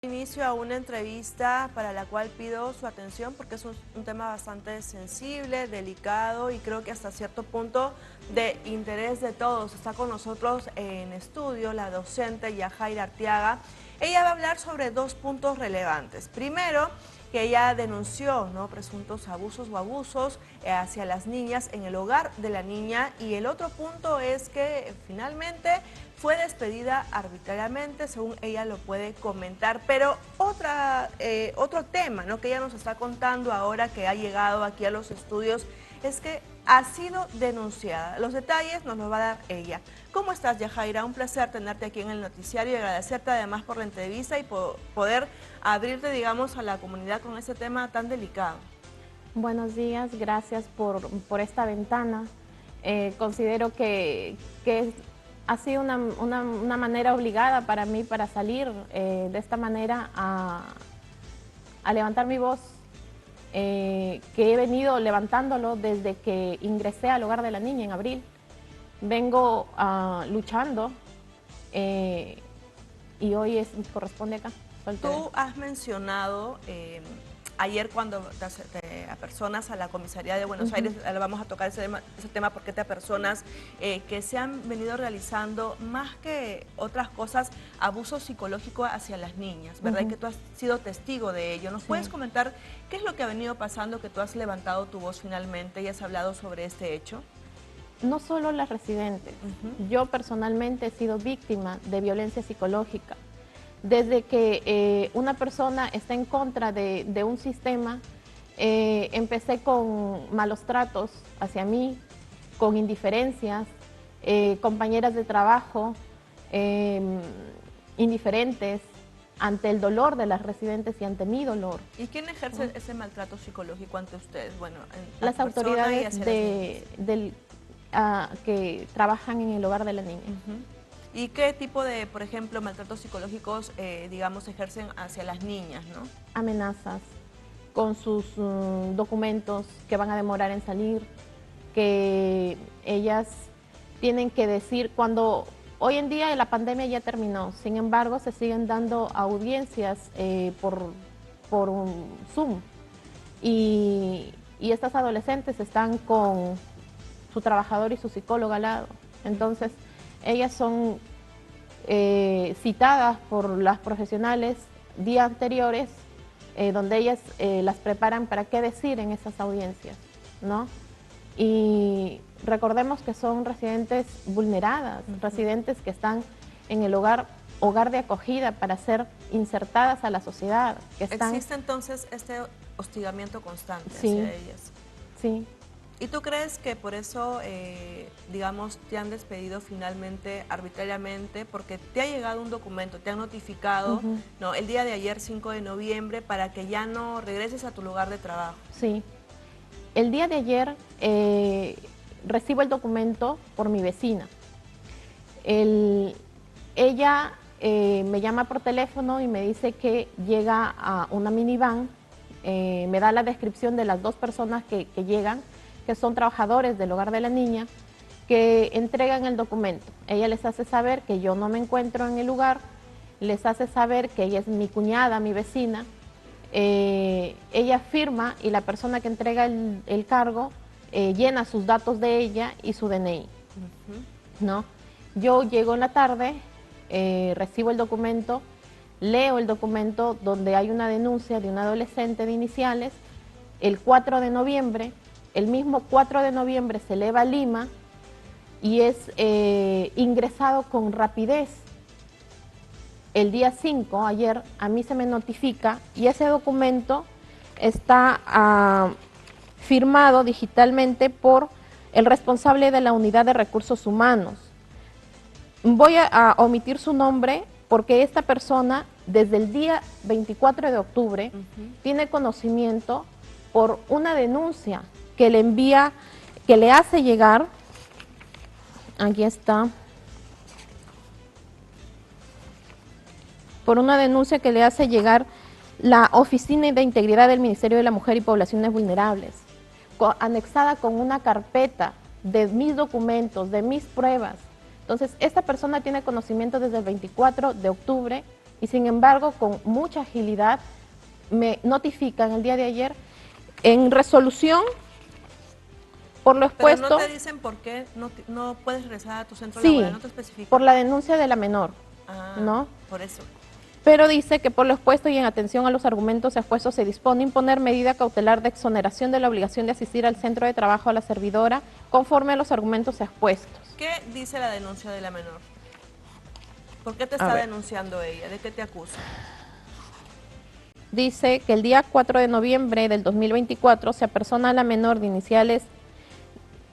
Inicio a una entrevista para la cual pido su atención porque es un tema bastante sensible, delicado y creo que hasta cierto punto de interés de todos. Está con nosotros en estudio la docente Yajaira Arteaga. Ella va a hablar sobre dos puntos relevantes. Primero, que ella denunció presuntos abusos hacia las niñas en el hogar de la niña, y el otro punto es que finalmente fue despedida arbitrariamente, según ella lo puede comentar. Pero otro tema que ella nos está contando ahora que ha llegado aquí a los estudios es que ha sido denunciada. Los detalles nos los va a dar ella. ¿Cómo estás, Yajaira? Un placer tenerte aquí en el noticiario y agradecerte además por la entrevista y por poder abrirte, digamos, a la comunidad con este tema tan delicado. Buenos días, gracias por esta ventana. Considero que ha sido una manera obligada para mí para salir de esta manera a levantar mi voz, que he venido levantándolo desde que ingresé al hogar de la niña en abril. Vengo luchando y hoy corresponde acá. Tú has mencionado ayer cuando te apersonas a la comisaría de Buenos Aires, vamos a tocar ese tema porque te apersonas, que se han venido realizando más que otras cosas abusos psicológicos hacia las niñas, ¿verdad? Y que tú has sido testigo de ello. ¿Nos puedes comentar qué es lo que ha venido pasando, que tú has levantado tu voz finalmente y has hablado sobre este hecho? No solo las residentes, yo personalmente he sido víctima de violencia psicológica. Desde que una persona está en contra de un sistema, empecé con malos tratos hacia mí, con indiferencias, compañeras de trabajo indiferentes ante el dolor de las residentes y ante mi dolor. ¿Y quién ejerce ese maltrato psicológico ante ustedes? Bueno, las autoridades que trabajan en el hogar de la niña. ¿Y qué tipo de, por ejemplo, maltratos psicológicos, digamos, ejercen hacia las niñas, no? Amenazas con sus documentos que van a demorar en salir, que ellas tienen que decir cuando... Hoy en día la pandemia ya terminó, sin embargo se siguen dando audiencias por un Zoom y estas adolescentes están con su trabajador y su psicólogo al lado. Entonces, ellas son citadas por las profesionales días anteriores, donde ellas las preparan para qué decir en esas audiencias, ¿no? Y recordemos que son residentes vulneradas, residentes que están en el hogar de acogida para ser insertadas a la sociedad. ¿Existe entonces este hostigamiento constante sí, hacia ellas? Sí. ¿Y tú crees que por eso, digamos, te han despedido finalmente arbitrariamente? Porque te ha llegado un documento, te han notificado, ¿no? El día de ayer, 5 de noviembre, para que ya no regreses a tu lugar de trabajo. Sí. El día de ayer recibo el documento por mi vecina. Ella me llama por teléfono y me dice que llega a una minivan, me da la descripción de las dos personas que llegan, que son trabajadores del hogar de la niña, que entregan el documento. Ella les hace saber que yo no me encuentro en el lugar, les hace saber que ella es mi cuñada, mi vecina. Ella firma y la persona que entrega el cargo llena sus datos de ella y su DNI. ¿No? Yo llego en la tarde, recibo el documento, leo el documento donde hay una denuncia de una adolescente de iniciales. El 4 de noviembre, el mismo 4 de noviembre se eleva a Lima y es ingresado con rapidez. El día 5, ayer, a mí se me notifica y ese documento está firmado digitalmente por el responsable de la Unidad de Recursos Humanos. Voy a omitir su nombre porque esta persona, desde el día 24 de octubre, tiene conocimiento por una denuncia que le envía, que le hace llegar, aquí está, por una denuncia que le hace llegar la Oficina de Integridad del Ministerio de la Mujer y Poblaciones Vulnerables, anexada con una carpeta de mis documentos, de mis pruebas. Entonces, esta persona tiene conocimiento desde el 24 de octubre y sin embargo con mucha agilidad me notifican el día de ayer en resolución por lo expuesto. Pero no te dicen por qué no puedes regresar a tu centro Sí, laboral, no te especifican. por la denuncia de la menor, ¿no? Por eso. Pero dice que por lo expuesto y en atención a los argumentos expuestos se dispone imponer medida cautelar de exoneración de la obligación de asistir al centro de trabajo a la servidora conforme a los argumentos expuestos. ¿Qué dice la denuncia de la menor? ¿Por qué te está denunciando ella? ¿De qué te acusa? Dice que el día 4 de noviembre del 2024 se apersona a la menor de iniciales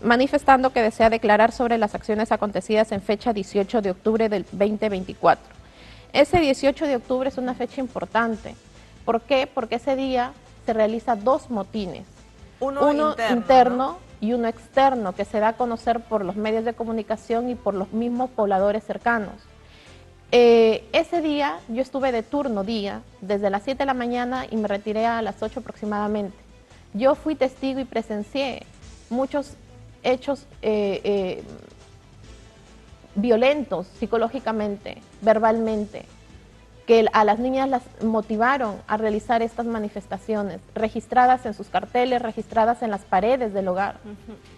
manifestando que desea declarar sobre las acciones acontecidas en fecha 18 de octubre del 2024. Ese 18 de octubre es una fecha importante. ¿Por qué? Porque ese día se realiza dos motines. Uno interno, ¿no? Y uno externo, que se da a conocer por los medios de comunicación y por los mismos pobladores cercanos. Ese día yo estuve de turno día, desde las 7 de la mañana y me retiré a las 8 aproximadamente. Yo fui testigo y presencié muchos hechos violentos psicológicamente, verbalmente, que a las niñas las motivaron a realizar estas manifestaciones, registradas en sus carteles, registradas en las paredes del hogar.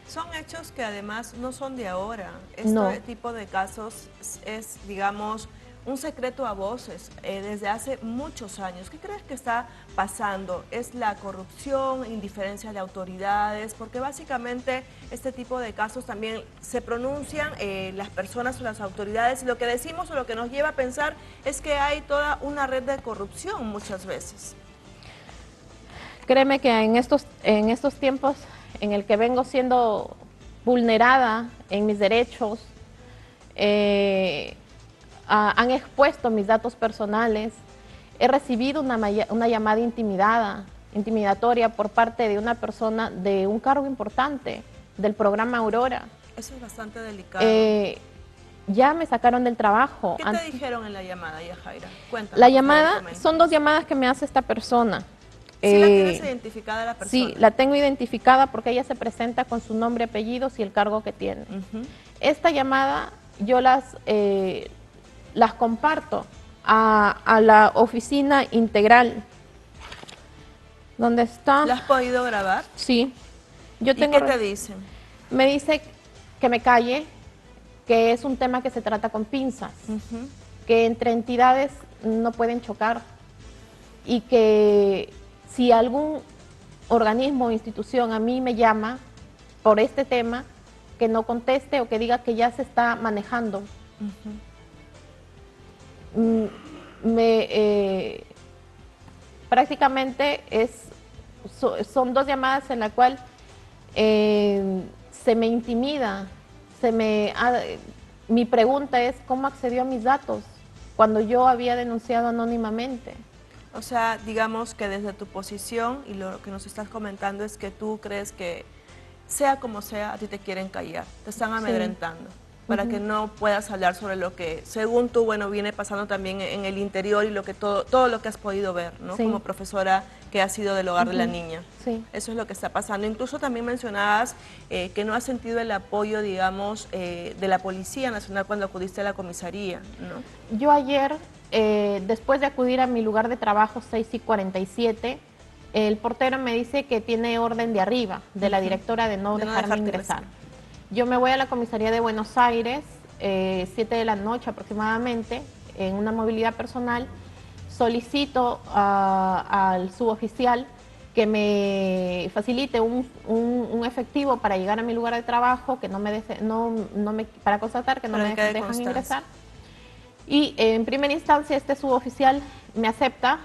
Son hechos que además no son de ahora. Este tipo de casos es, digamos, un secreto a voces desde hace muchos años. ¿Qué crees que está pasando? ¿Es la corrupción, indiferencia de autoridades? Porque básicamente este tipo de casos también se pronuncian las personas o las autoridades y lo que decimos o lo que nos lleva a pensar es que hay toda una red de corrupción muchas veces. Créeme que en estos tiempos en el que vengo siendo vulnerada en mis derechos, han expuesto mis datos personales, he recibido una llamada intimidatoria por parte de una persona de un cargo importante del programa Aurora. Eso es bastante delicado. Ya me sacaron del trabajo. ¿Qué te dijeron en la llamada, Yajaira? Cuéntame. La llamada, son dos llamadas que me hace esta persona. ¿Sí la tienes identificada la persona? Sí, la tengo identificada porque ella se presenta con su nombre, apellidos y el cargo que tiene. Esta llamada yo las comparto a la oficina integral. ¿Dónde está? ¿La has podido grabar? Sí. ¿Y qué te dicen? Me dice que me calle, que es un tema que se trata con pinzas, que entre entidades no pueden chocar y que si algún organismo o institución a mí me llama por este tema, que no conteste o que diga que ya se está manejando. Prácticamente son dos llamadas en la cual se me intimida, mi pregunta es ¿cómo accedió a mis datos cuando yo había denunciado anónimamente? O sea, digamos que desde tu posición y lo que nos estás comentando es que tú crees que sea como sea, a ti te quieren callar, te están amedrentando. Para que no puedas hablar sobre lo que, según tú, bueno, viene pasando también en el interior y lo que todo lo que has podido ver, ¿no? Como profesora que has sido del hogar de la niña. Eso es lo que está pasando. Incluso también mencionabas que no has sentido el apoyo, digamos, de la Policía Nacional cuando acudiste a la comisaría, ¿no? Yo ayer, después de acudir a mi lugar de trabajo 6:47, el portero me dice que tiene orden de arriba, de la directora, de no dejarme ingresar. Yo me voy a la comisaría de Buenos Aires, 7 de la noche aproximadamente, en una movilidad personal, solicito al suboficial que me facilite un efectivo para llegar a mi lugar de trabajo, que para constatar que no me dejan ingresar. Y en primera instancia este suboficial me acepta,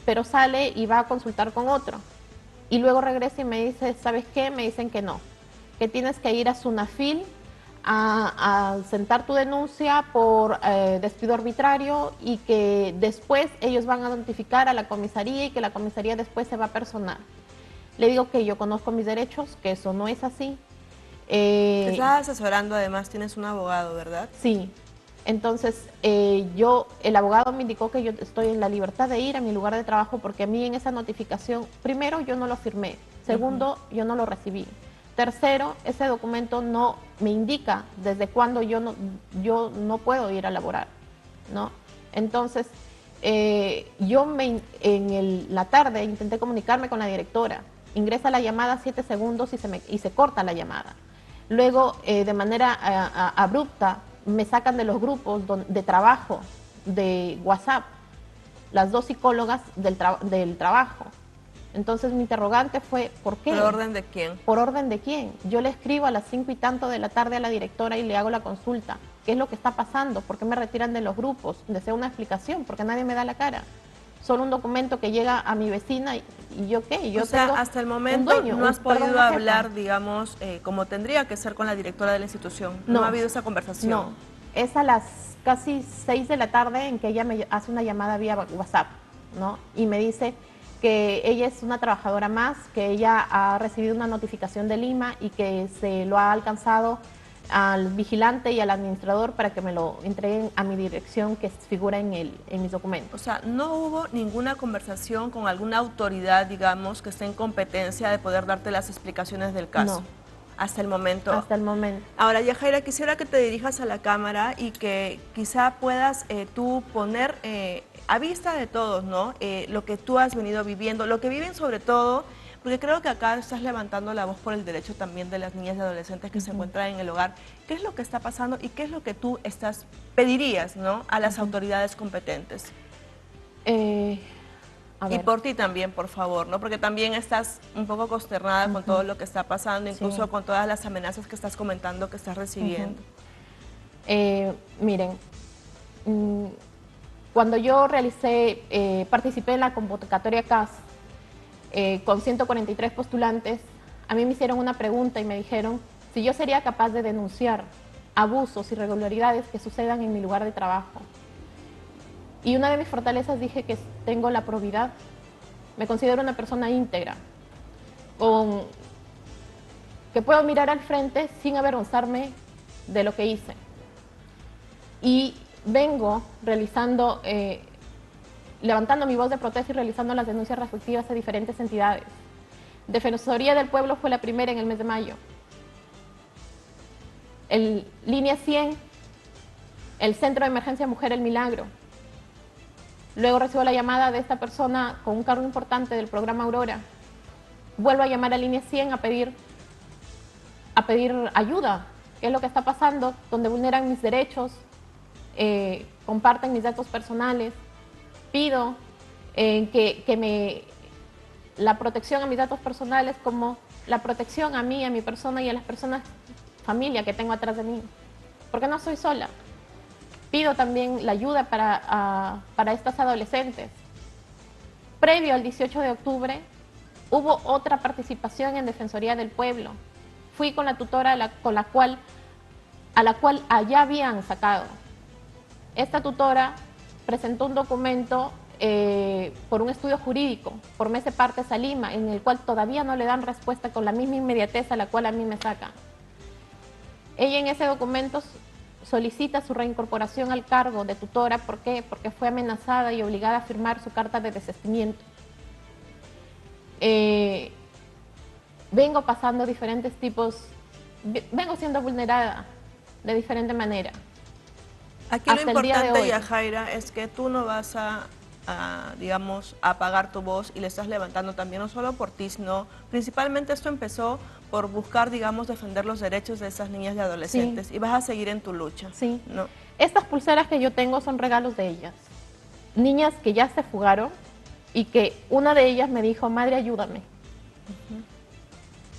pero sale y va a consultar con otro. Y luego regresa y me dice, ¿sabes qué? Me dicen que no, que tienes que ir a Sunafil a sentar tu denuncia por despido arbitrario y que después ellos van a notificar a la comisaría y que la comisaría después se va a personar. Le digo que yo conozco mis derechos, que eso no es así. Te estás asesorando, además tienes un abogado, ¿verdad? Sí. Entonces, el abogado me indicó que yo estoy en la libertad de ir a mi lugar de trabajo porque a mí en esa notificación, primero, yo no lo firmé, segundo, yo no lo recibí. Tercero, ese documento no me indica desde cuándo yo no puedo ir a laborar, ¿no? Entonces, la tarde intenté comunicarme con la directora. Ingresa la llamada 7 segundos y se corta la llamada. Luego, de manera abrupta, me sacan de los grupos de trabajo de WhatsApp, las dos psicólogas del trabajo. Entonces mi interrogante fue, ¿por qué? ¿Por orden de quién? ¿Por orden de quién? Yo le escribo a las 5 y tanto de la tarde a la directora y le hago la consulta. ¿Qué es lo que está pasando? ¿Por qué me retiran de los grupos? Deseo una explicación, porque nadie me da la cara. Solo un documento que llega a mi vecina y yo qué. Yo o sea, tengo hasta el momento un dueño, no has podido una jefa. hablar, digamos, como tendría que ser con la directora de la institución. No ha habido esa conversación. No, es a las casi 6 de la tarde en que ella me hace una llamada vía WhatsApp, ¿no? Y me dice que ella es una trabajadora más, que ella ha recibido una notificación de Lima y que se lo ha alcanzado al vigilante y al administrador para que me lo entreguen a mi dirección que figura en mis documentos. O sea, no hubo ninguna conversación con alguna autoridad, digamos, que esté en competencia de poder darte las explicaciones del caso. No. Hasta el momento. Hasta el momento. Ahora, Yajaira, quisiera que te dirijas a la cámara y que quizá puedas tú poner a vista de todos, ¿no? Lo que tú has venido viviendo, lo que viven sobre todo, porque creo que acá estás levantando la voz por el derecho también de las niñas y adolescentes que se encuentran en el hogar. ¿Qué es lo que está pasando y qué es lo que tú pedirías, ¿no?, a las autoridades competentes? Y por ti también, por favor, ¿no? Porque también estás un poco consternada con todo lo que está pasando, incluso con todas las amenazas que estás comentando que estás recibiendo. Miren, cuando yo participé en la convocatoria CAS con 143 postulantes, a mí me hicieron una pregunta y me dijeron si yo sería capaz de denunciar abusos, irregularidades que sucedan en mi lugar de trabajo. Y una de mis fortalezas dije que tengo la probidad. Me considero una persona íntegra, que puedo mirar al frente sin avergonzarme de lo que hice. Y vengo levantando mi voz de protesta y realizando las denuncias respectivas a diferentes entidades. Defensoría del Pueblo fue la primera en el mes de mayo. Línea 100, el Centro de Emergencia Mujer El Milagro. Luego recibo la llamada de esta persona con un cargo importante del programa Aurora. Vuelvo a llamar a Línea 100 a pedir ayuda. ¿Qué es lo que está pasando? Donde vulneran mis derechos, comparten mis datos personales. Pido la protección a mis datos personales como la protección a mí, a mi persona y a las personas, familia que tengo atrás de mí. Porque no soy sola. Pido también la ayuda para estas adolescentes. Previo al 18 de octubre, hubo otra participación en Defensoría del Pueblo. Fui con la tutora a la cual allá habían sacado. Esta tutora presentó un documento por un estudio jurídico, por Mese Partes a Lima, en el cual todavía no le dan respuesta con la misma inmediatez a la cual a mí me sacan. Ella en ese documento solicita su reincorporación al cargo de tutora. ¿Por qué? Porque fue amenazada y obligada a firmar su carta de desistimiento. Vengo pasando vengo siendo vulnerada de diferente manera. Aquí lo importante, Yajaira, es que tú no vas digamos, a apagar tu voz y le estás levantando también, no solo por ti, sino principalmente esto empezó por buscar, digamos, defender los derechos de esas niñas y adolescentes. Sí. Y vas a seguir en tu lucha. Sí. ¿No? Estas pulseras que yo tengo son regalos de ellas. Niñas que ya se fugaron y que una de ellas me dijo, madre, ayúdame.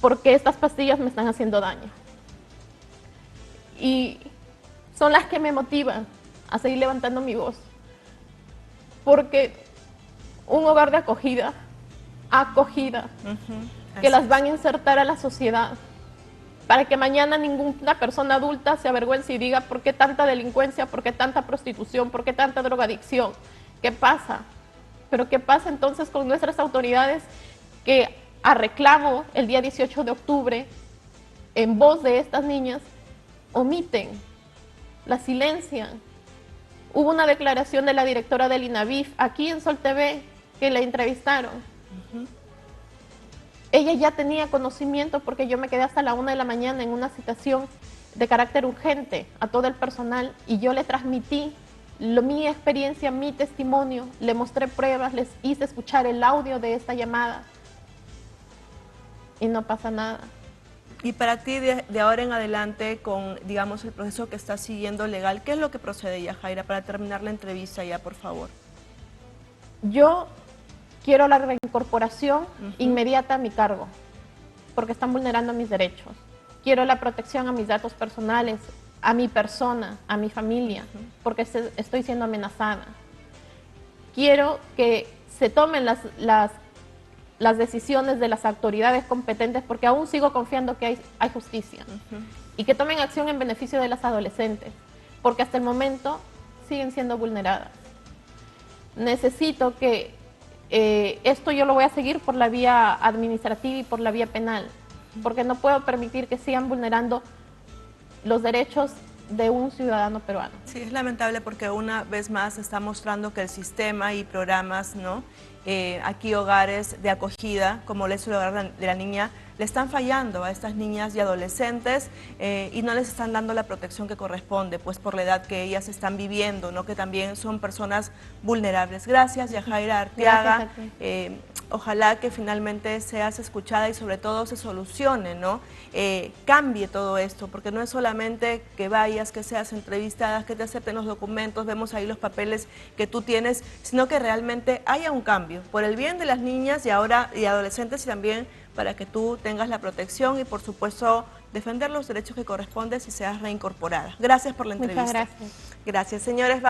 Porque estas pastillas me están haciendo daño. Y son las que me motivan a seguir levantando mi voz. Porque un hogar de acogida, que las van a insertar a la sociedad, para que mañana ninguna persona adulta se avergüence y diga por qué tanta delincuencia, por qué tanta prostitución, por qué tanta drogadicción, ¿qué pasa? Pero ¿qué pasa entonces con nuestras autoridades que a reclamo el día 18 de octubre, en voz de estas niñas, omiten, las silencian? Hubo una declaración de la directora del INAVIF aquí en Sol TV que la entrevistaron. Ella ya tenía conocimiento porque yo me quedé hasta la 1 de la mañana en una citación de carácter urgente a todo el personal y yo le transmití mi experiencia, mi testimonio, le mostré pruebas, les hice escuchar el audio de esta llamada y no pasa nada. Y para ti, de ahora en adelante, con, digamos, el proceso que estás siguiendo legal, ¿qué es lo que procede, Yajaira, para terminar la entrevista ya, por favor? Yo quiero la reincorporación inmediata a mi cargo, porque están vulnerando mis derechos. Quiero la protección a mis datos personales, a mi persona, a mi familia, porque estoy siendo amenazada. Quiero que se tomen las decisiones de las autoridades competentes, porque aún sigo confiando que hay justicia, y que tomen acción en beneficio de las adolescentes, porque hasta el momento siguen siendo vulneradas. Necesito que esto yo lo voy a seguir por la vía administrativa y por la vía penal, porque no puedo permitir que sigan vulnerando los derechos de un ciudadano peruano. Sí, es lamentable porque una vez más está mostrando que el sistema y programas, ¿no? Aquí hogares de acogida, como el hogar de la niña, le están fallando a estas niñas y adolescentes y no les están dando la protección que corresponde, pues por la edad que ellas están viviendo, ¿no? Que también son personas vulnerables. Gracias, Yajaira Arteaga. Ojalá que finalmente seas escuchada y sobre todo se solucione, ¿no? Cambie todo esto, porque no es solamente que vayas, que seas entrevistada, que te acepten los documentos, vemos ahí los papeles que tú tienes, sino que realmente haya un cambio por el bien de las niñas y ahora y adolescentes y también para que tú tengas la protección y por supuesto defender los derechos que corresponden y seas reincorporada. Gracias por la entrevista. Muchas gracias. Gracias, señores.